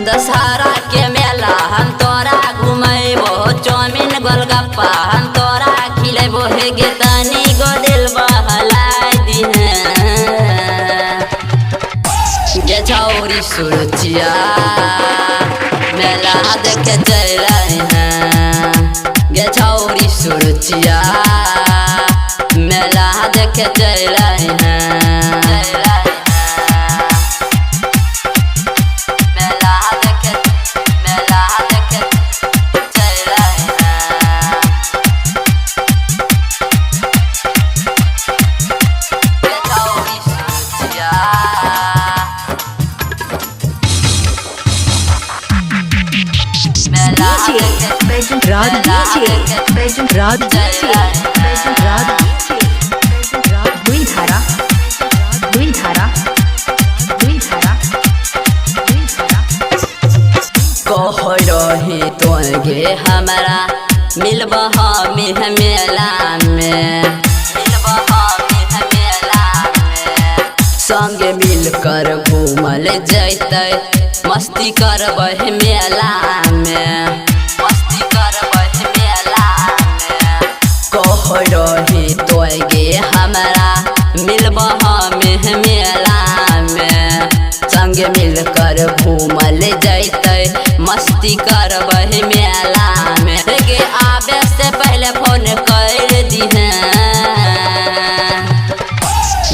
दशहरा के मेला हम तोरा घुमेबो, चाउमीन गोलगप्पा हम तोरा खिलेबो, हे गे तनी गो दिल बहलाई दिहे गे छौरी सुरुचिया मेला देखे चले हैं गे छौरी सुरुचिया मेला देखे चले हैं। रही तोगे हमारा मिलबा हमें मेला में, संगे मिलकर घूमल जैते मस्ती करबह मेला में, कह रही तोगे हमारा मिलबा हमें मेला में, संगे मिलकर घूमल जैते मस्ती करबह मेला में, गे आबे से पहले फोन कर दिहे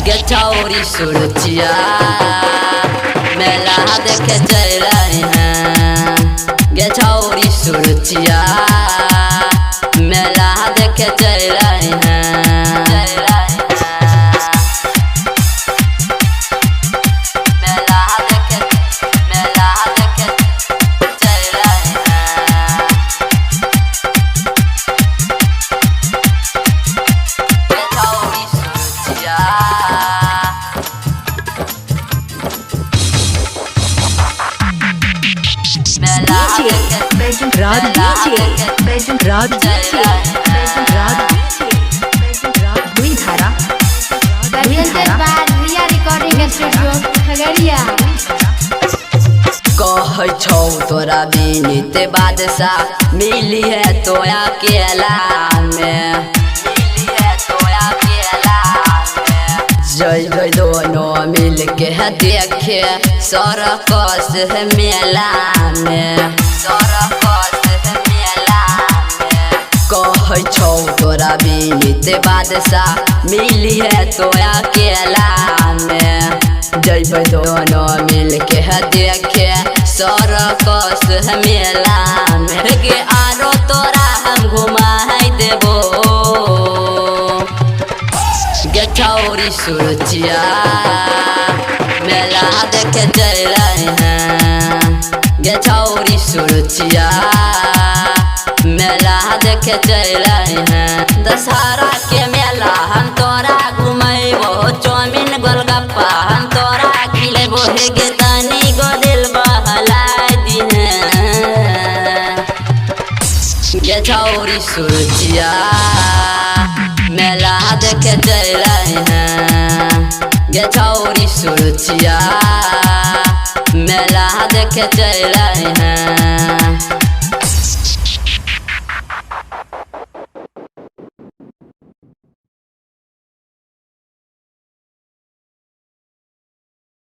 गे छौरी सुरुचिया मेला देखे चले हैं गे छौरी सुरुचिया मेला देखे चले हैं। कह छौ तोरा बीनित बादशाह मिली है तो अकेला में, जय दोनों मिल के देखे सरकस मेला में, कह छौ तोरा बीनित बादशाह मिली है तो अकेला में, जय दोनों मिल के देखे सरकस मेला में, गे आरो तोरा हम घुमाई देबो गे छौरी सुरुचिया मेला देखे चले हैं गे छौरी सुरुचिया मेला देखे चले हैं। दशहरा के मेला हम तोरा घुमेबो, चाउमीन गोलगप्पा हम तोरा खिलेबो, हे गे तनी गो दिल बहलाई दिहे गे छौरी सुरुचिया मेला देखे चले हैं गे छौरी सुरुचिया मेला देखे चले हैं।